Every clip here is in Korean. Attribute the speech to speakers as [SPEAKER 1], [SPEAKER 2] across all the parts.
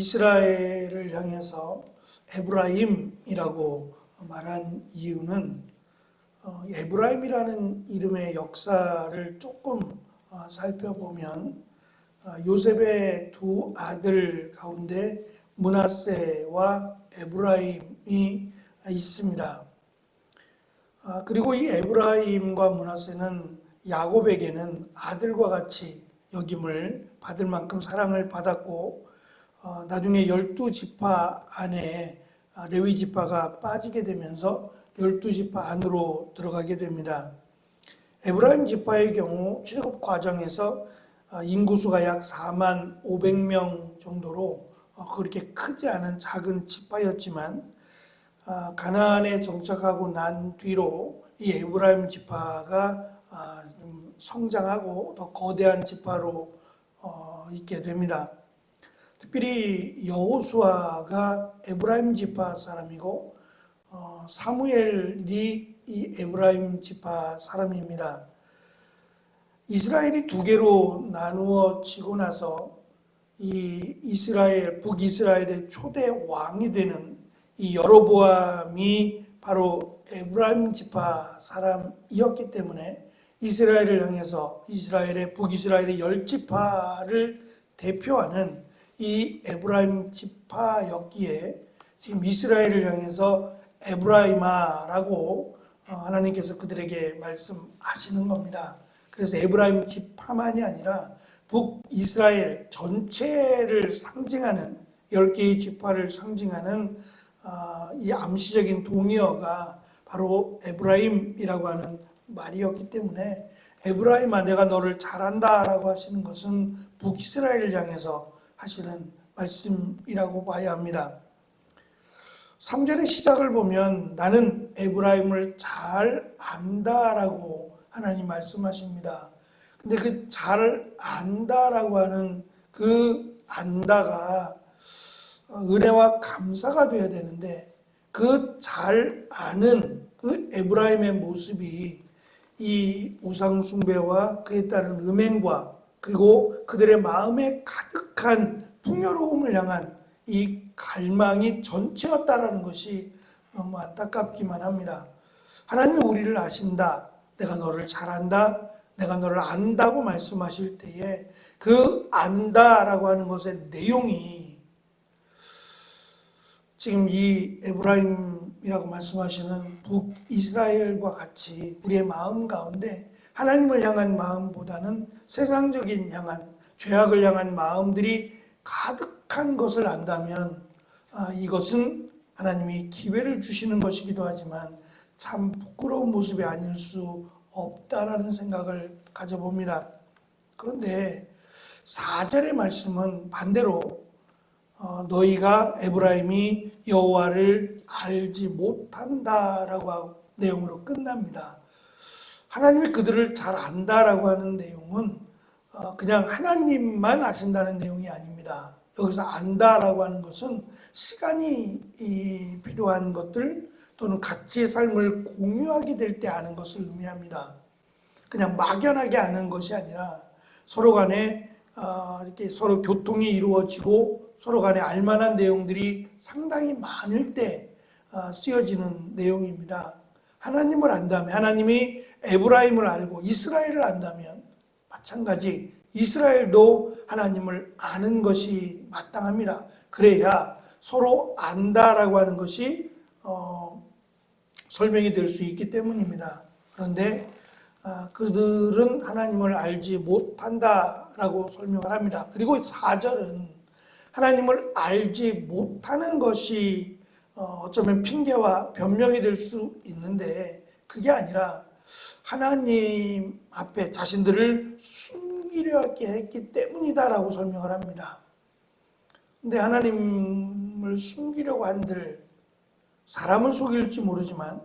[SPEAKER 1] 이스라엘을 향해서 에브라임이라고 말한 이유는 에브라임이라는 이름의 역사를 조금 살펴보면 요셉의 두 아들 가운데 므낫세와 에브라임이 있습니다. 그리고 이 에브라임과 므낫세는 야곱에게는 아들과 같이 여김을 받을 만큼 사랑을 받았고 나중에 12지파 안에 레위 지파가 빠지게 되면서 12지파 안으로 들어가게 됩니다. 에브라임 지파의 경우 출애굽 과정에서 인구수가 약 4만 500명 정도로 그렇게 크지 않은 작은 지파였지만 가나안에 정착하고 난 뒤로 이 에브라임 지파가 좀 성장하고 더 거대한 지파로 있게 됩니다. 특별히 여호수아가 에브라임 지파 사람이고 사무엘이 이 에브라임 지파 사람입니다. 이스라엘이 두 개로 나누어지고 나서 이 이스라엘, 북이스라엘의 초대 왕이 되는 이 여로보암이 바로 에브라임 지파 사람이었기 때문에 이스라엘을 향해서 이스라엘의 북이스라엘의 10지파를 대표하는 이 에브라임 지파였기에 지금 이스라엘을 향해서 에브라임아라고 하나님께서 그들에게 말씀하시는 겁니다. 그래서 에브라임 지파만이 아니라 북이스라엘 전체를 상징하는 10개의 지파를 상징하는 이 암시적인 동의어가 바로 에브라임이라고 하는 말이었기 때문에 에브라임아 내가 너를 잘한다 라고 하시는 것은 북이스라엘을 향해서 하시는 말씀이라고 봐야 합니다. 3절의 시작을 보면 나는 에브라임을 잘 안다라고 하나님 말씀하십니다. 근데 그 잘 안다라고 하는 그 안다가 은혜와 감사가 돼야 되는데 그 잘 아는 그 에브라임의 모습이 이 우상 숭배와 그에 따른 음행과 그리고 그들의 마음에 가득한 풍요로움을 향한 이 갈망이 전체였다라는 것이 너무 안타깝기만 합니다. 하나님이 우리를 아신다, 내가 너를 잘 안다, 내가 너를 안다고 말씀하실 때에 그 안다라고 하는 것의 내용이 지금 이 에브라임이라고 말씀하시는 북이스라엘과 같이 우리의 마음 가운데 하나님을 향한 마음보다는 세상적인 향한 죄악을 향한 마음들이 가득한 것을 안다면 이것은 하나님이 기회를 주시는 것이기도 하지만 참 부끄러운 모습이 아닐 수 없다라는 생각을 가져봅니다. 그런데 4절의 말씀은 반대로 너희가 에브라임이 여호와를 알지 못한다라고 내용으로 끝납니다. 하나님이 그들을 잘 안다라고 하는 내용은 그냥 하나님만 아신다는 내용이 아닙니다. 여기서 안다라고 하는 것은 시간이 필요한 것들 또는 같이 삶을 공유하게 될 때 아는 것을 의미합니다. 그냥 막연하게 아는 것이 아니라 서로 간에 이렇게 서로 교통이 이루어지고 서로 간에 알만한 내용들이 상당히 많을 때 쓰여지는 내용입니다. 하나님을 안다면, 하나님이 에브라임을 알고 이스라엘을 안다면 마찬가지 이스라엘도 하나님을 아는 것이 마땅합니다. 그래야 서로 안다라고 하는 것이 설명이 될 수 있기 때문입니다. 그런데 그들은 하나님을 알지 못한다라고 설명을 합니다. 그리고 4절은 하나님을 알지 못하는 것이 어쩌면 핑계와 변명이 될 수 있는데 그게 아니라 하나님 앞에 자신들을 숨기려 했기 때문이다라고 설명을 합니다. 근데 하나님을 숨기려고 한들 사람은 속일지 모르지만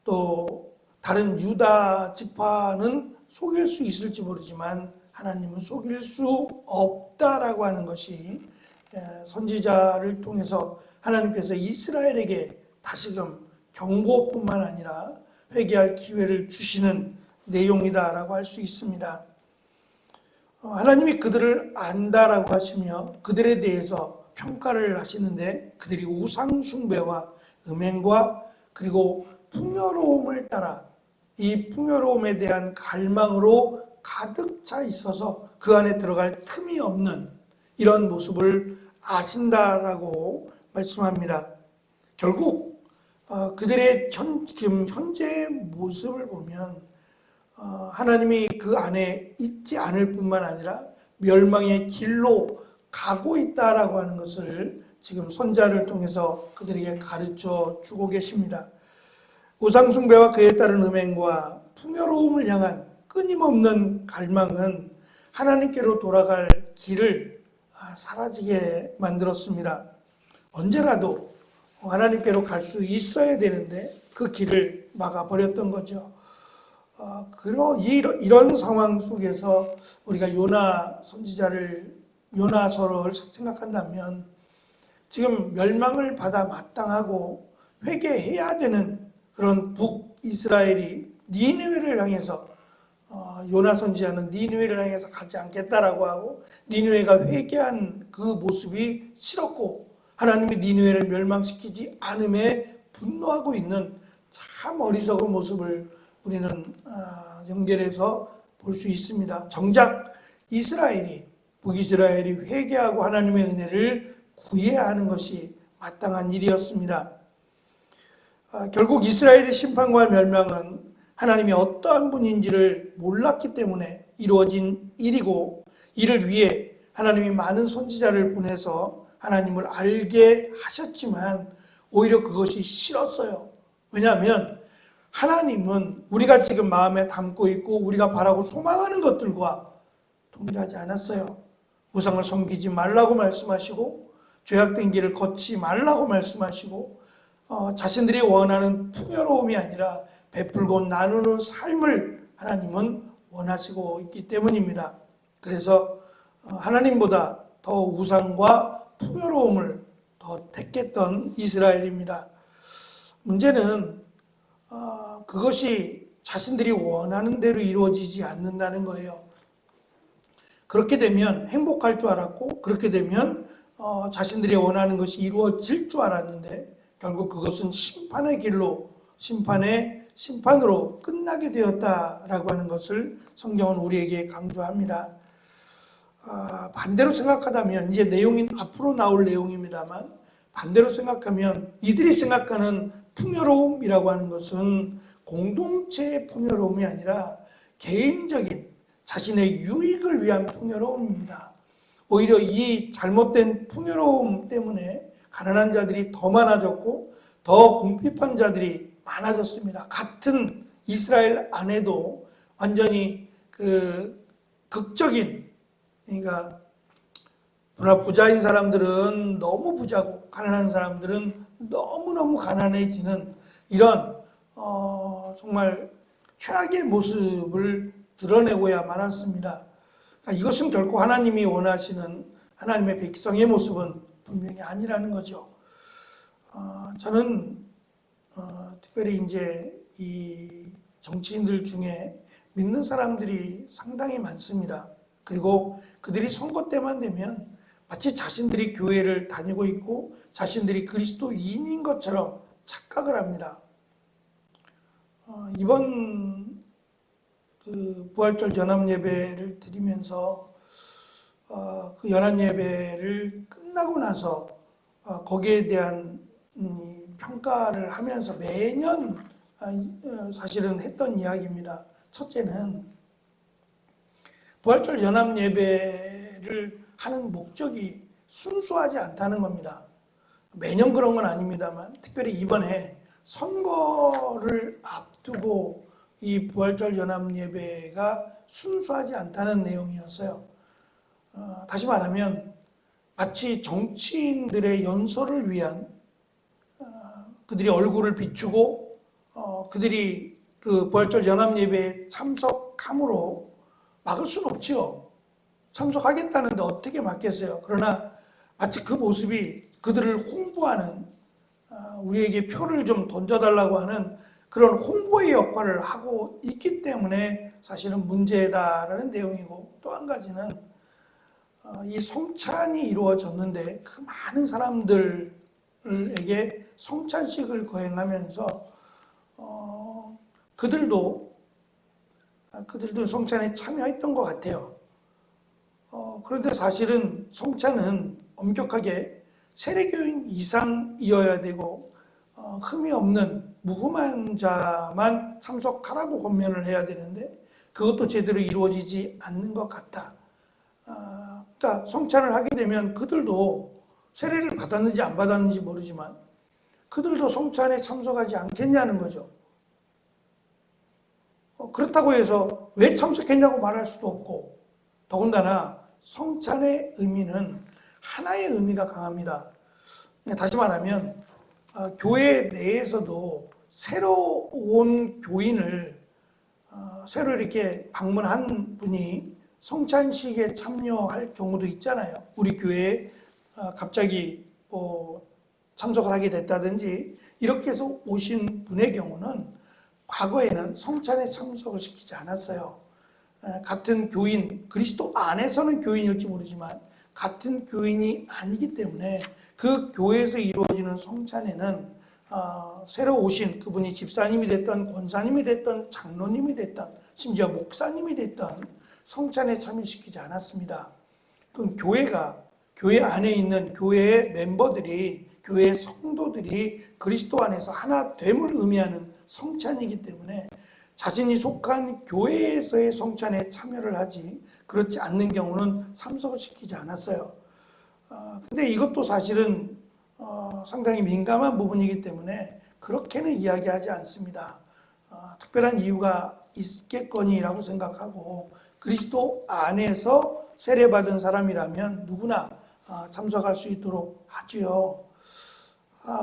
[SPEAKER 1] 또 다른 유다 지파는 속일 수 있을지 모르지만 하나님은 속일 수 없다라고 하는 것이 선지자를 통해서 하나님께서 이스라엘에게 다시금 경고뿐만 아니라 회개할 기회를 주시는 내용이다라고 할 수 있습니다. 하나님이 그들을 안다라고 하시며 그들에 대해서 평가를 하시는데 그들이 우상숭배와 음행과 그리고 풍요로움을 따라 이 풍요로움에 대한 갈망으로 가득 차 있어서 그 안에 들어갈 틈이 없는 이런 모습을 아신다라고 말씀합니다. 결국 그들의 지금 현재의 모습을 보면 하나님이 그 안에 있지 않을 뿐만 아니라 멸망의 길로 가고 있다라고 하는 것을 지금 선자를 통해서 그들에게 가르쳐 주고 계십니다. 우상숭배와 그에 따른 음행과 풍요로움을 향한 끊임없는 갈망은 하나님께로 돌아갈 길을 사라지게 만들었습니다. 언제라도 하나님께로 갈 수 있어야 되는데 그 길을 막아버렸던 거죠. 그리고 이런 상황 속에서 우리가 요나 선지자를, 요나서를 생각한다면 지금 멸망을 받아 마땅하고 회개해야 되는 그런 북이스라엘이 니느웨를 향해서 요나 선지자는 니느웨를 향해서 가지 않겠다라고 하고 니느웨가 회개한 그 모습이 싫었고 하나님이 니느웨를 멸망시키지 않음에 분노하고 있는 참 어리석은 모습을 우리는 연결해서 볼 수 있습니다. 정작 북이스라엘이 회개하고 하나님의 은혜를 구해야 하는 것이 마땅한 일이었습니다. 결국 이스라엘의 심판과 멸망은 하나님이 어떠한 분인지를 몰랐기 때문에 이루어진 일이고 이를 위해 하나님이 많은 선지자를 보내서 하나님을 알게 하셨지만 오히려 그것이 싫었어요. 왜냐하면 하나님은 우리가 지금 마음에 담고 있고 우리가 바라고 소망하는 것들과 동일하지 않았어요. 우상을 섬기지 말라고 말씀하시고 죄악된 길을 걷지 말라고 말씀하시고 자신들이 원하는 풍요로움이 아니라 베풀고 나누는 삶을 하나님은 원하시고 있기 때문입니다. 그래서 하나님보다 더 우상과 풍요로움을 더 택했던 이스라엘입니다. 문제는 그것이 자신들이 원하는 대로 이루어지지 않는다는 거예요. 그렇게 되면 행복할 줄 알았고 그렇게 되면 자신들이 원하는 것이 이루어질 줄 알았는데 결국 그것은 심판의 길로 심판으로 끝나게 되었다라고 하는 것을 성경은 우리에게 강조합니다. 반대로 생각하다면 이제 내용이 앞으로 나올 내용입니다만 반대로 생각하면 이들이 생각하는 풍요로움이라고 하는 것은 공동체의 풍요로움이 아니라 개인적인 자신의 유익을 위한 풍요로움입니다. 오히려 이 잘못된 풍요로움 때문에 가난한 자들이 더 많아졌고 더 궁핍한 자들이 많아졌습니다. 같은 이스라엘 안에도 완전히 극적인, 그러니까 부자인 사람들은 너무 부자고 가난한 사람들은 너무너무 가난해지는 이런 정말 최악의 모습을 드러내고야만 했습니다. 그러니까 이것은 결코 하나님이 원하시는 하나님의 백성의 모습은 분명히 아니라는 거죠. 저는 특별히 이제 이 정치인들 중에 믿는 사람들이 상당히 많습니다. 그리고 그들이 선거 때만 되면 마치 자신들이 교회를 다니고 있고 자신들이 그리스도인인 것처럼 착각을 합니다. 이번 부활절 연합예배를 드리면서 그 연합예배를 끝나고 나서 거기에 대한 평가를 하면서 매년 사실은 했던 이야기입니다. 첫째는 부활절 연합예배를 하는 목적이 순수하지 않다는 겁니다. 매년 그런 건 아닙니다만 특별히 이번에 선거를 앞두고 이 부활절 연합예배가 순수하지 않다는 내용이었어요. 다시 말하면 마치 정치인들의 연설을 위한 그들이 얼굴을 비추고 그들이 그 부활절 연합예배에 참석함으로 막을 수는 없죠. 참석하겠다는데 어떻게 막겠어요. 그러나 마치 그 모습이 그들을 홍보하는 우리에게 표를 좀 던져달라고 하는 그런 홍보의 역할을 하고 있기 때문에 사실은 문제다라는 내용이고 또 한 가지는 이 성찬이 이루어졌는데 그 많은 사람들에게 성찬식을 거행하면서 그들도 성찬에 참여했던 것 같아요. 그런데 사실은 성찬은 엄격하게 세례교인 이상이어야 되고 흠이 없는 무흠한 자만 참석하라고 권면을 해야 되는데 그것도 제대로 이루어지지 않는 것 같다. 그러니까 성찬을 하게 되면 그들도 세례를 받았는지 안 받았는지 모르지만 그들도 성찬에 참석하지 않겠냐는 거죠. 그렇다고 해서 왜 참석했냐고 말할 수도 없고, 더군다나 성찬의 의미는 하나의 의미가 강합니다. 다시 말하면 교회 내에서도 새로 온 교인을 새로 이렇게 방문한 분이 성찬식에 참여할 경우도 있잖아요. 우리 교회에 갑자기 참석을 하게 됐다든지 이렇게 해서 오신 분의 경우는 과거에는 성찬에 참석을 시키지 않았어요. 같은 교인, 그리스도 안에서는 교인일지 모르지만 같은 교인이 아니기 때문에 그 교회에서 이루어지는 성찬에는 새로 오신 그분이 집사님이 됐던 권사님이 됐던 장로님이 됐던 심지어 목사님이 됐던 성찬에 참여시키지 않았습니다. 그럼 교회 안에 있는 교회의 멤버들이, 교회의 성도들이 그리스도 안에서 하나 됨을 의미하는 성찬이기 때문에 자신이 속한 교회에서의 성찬에 참여를 하지 그렇지 않는 경우는 참석을 시키지 않았어요. 근데 이것도 사실은 상당히 민감한 부분이기 때문에 그렇게는 이야기하지 않습니다. 특별한 이유가 있겠거니라고 생각하고 그리스도 안에서 세례받은 사람이라면 누구나 참석할 수 있도록 하지요.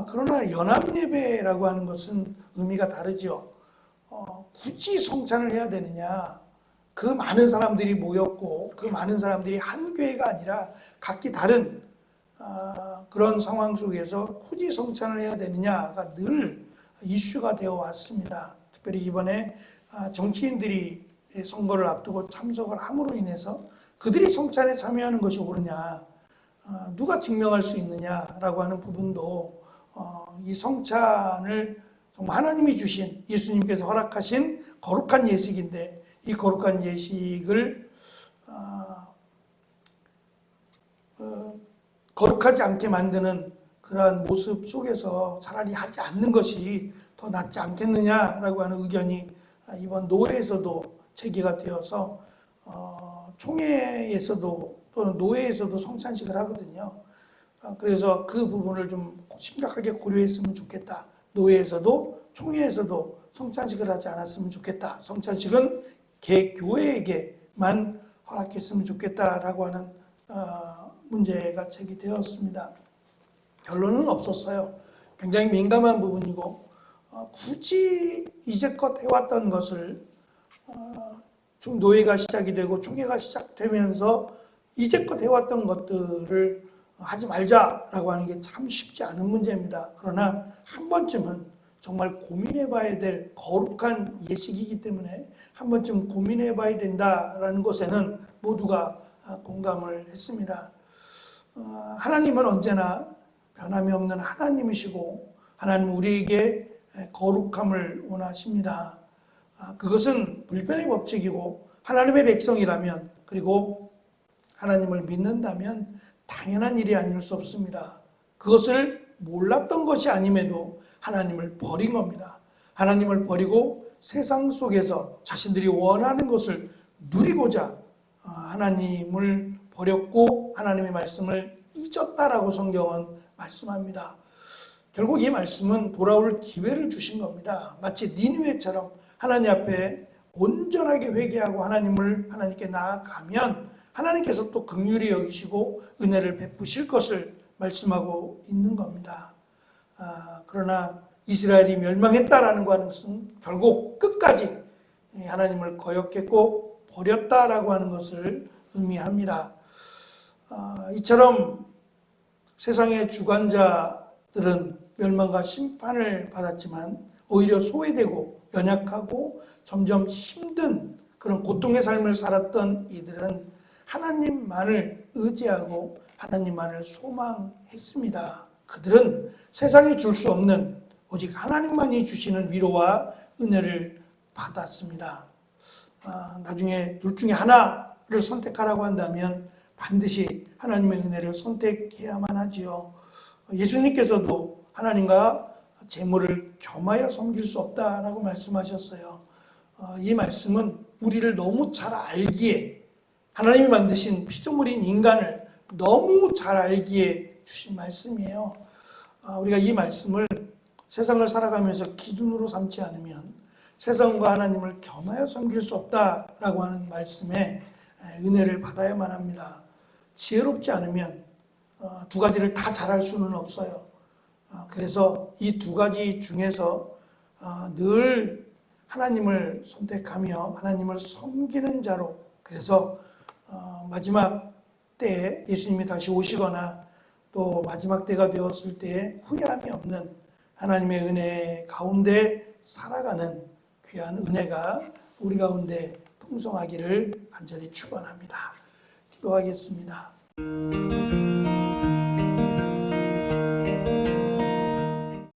[SPEAKER 1] 그러나 연합예배라고 하는 것은 의미가 다르죠. 굳이 성찬을 해야 되느냐? 그 많은 사람들이 모였고 그 많은 사람들이 한 교회가 아니라 각기 다른 그런 상황 속에서 굳이 성찬을 해야 되느냐가 늘 이슈가 되어 왔습니다. 특별히 이번에 정치인들이 선거를 앞두고 참석을 함으로 인해서 그들이 성찬에 참여하는 것이 옳으냐, 누가 증명할 수 있느냐라고 하는 부분도 이 성찬을 정말 하나님이 주신, 예수님께서 허락하신 거룩한 예식인데 이 거룩한 예식을 거룩하지 않게 만드는 그러한 모습 속에서 차라리 하지 않는 것이 더 낫지 않겠느냐라고 하는 의견이 이번 노회에서도 제기가 되어서 총회에서도 또는 노회에서도 성찬식을 하거든요. 그래서 그 부분을 좀 심각하게 고려했으면 좋겠다. 노회에서도 총회에서도 성찬식을 하지 않았으면 좋겠다. 성찬식은 개교회에게만 허락했으면 좋겠다라고 하는 문제가 제기되었습니다. 결론은 없었어요. 굉장히 민감한 부분이고 굳이 이제껏 해왔던 것을 노회가 시작이 되고 총회가 시작되면서 이제껏 해왔던 것들을 하지 말자라고 하는 게 참 쉽지 않은 문제입니다. 그러나 한 번쯤은 정말 고민해봐야 될 거룩한 예식이기 때문에 한 번쯤 고민해봐야 된다라는 것에는 모두가 공감을 했습니다. 하나님은 언제나 변함이 없는 하나님이시고 하나님은 우리에게 거룩함을 원하십니다. 그것은 불변의 법칙이고 하나님의 백성이라면 그리고 하나님을 믿는다면 당연한 일이 아닐 수 없습니다. 그것을 몰랐던 것이 아님에도 하나님을 버린 겁니다. 하나님을 버리고 세상 속에서 자신들이 원하는 것을 누리고자 하나님을 버렸고 하나님의 말씀을 잊었다라고 성경은 말씀합니다. 결국 이 말씀은 돌아올 기회를 주신 겁니다. 마치 니느웨처럼 하나님 앞에 온전하게 회개하고 하나님께 나아가면 하나님께서 또 긍휼히 여기시고 은혜를 베푸실 것을 말씀하고 있는 겁니다. 그러나 이스라엘이 멸망했다라는 것은 결국 끝까지 하나님을 거역했고 버렸다라고 하는 것을 의미합니다. 이처럼 세상의 주관자들은 멸망과 심판을 받았지만 오히려 소외되고 연약하고 점점 힘든 그런 고통의 삶을 살았던 이들은 하나님만을 의지하고 하나님만을 소망했습니다. 그들은 세상이 줄 수 없는 오직 하나님만이 주시는 위로와 은혜를 받았습니다. 나중에 둘 중에 하나를 선택하라고 한다면 반드시 하나님의 은혜를 선택해야만 하지요. 예수님께서도 하나님과 재물을 겸하여 섬길 수 없다라고 말씀하셨어요. 이 말씀은 우리를 너무 잘 알기에, 하나님이 만드신 피조물인 인간을 너무 잘 알기에 주신 말씀이에요. 우리가 이 말씀을 세상을 살아가면서 기준으로 삼지 않으면 세상과 하나님을 겸하여 섬길 수 없다라고 하는 말씀에 은혜를 받아야만 합니다. 지혜롭지 않으면 두 가지를 다 잘할 수는 없어요. 그래서 이 두 가지 중에서 늘 하나님을 선택하며 하나님을 섬기는 자로, 그래서 마지막 때에 예수님이 다시 오시거나 또 마지막 때가 되었을 때에 후회함이 없는 하나님의 은혜 가운데 살아가는 귀한 은혜가 우리 가운데 풍성하기를 간절히 축원합니다. 기도하겠습니다.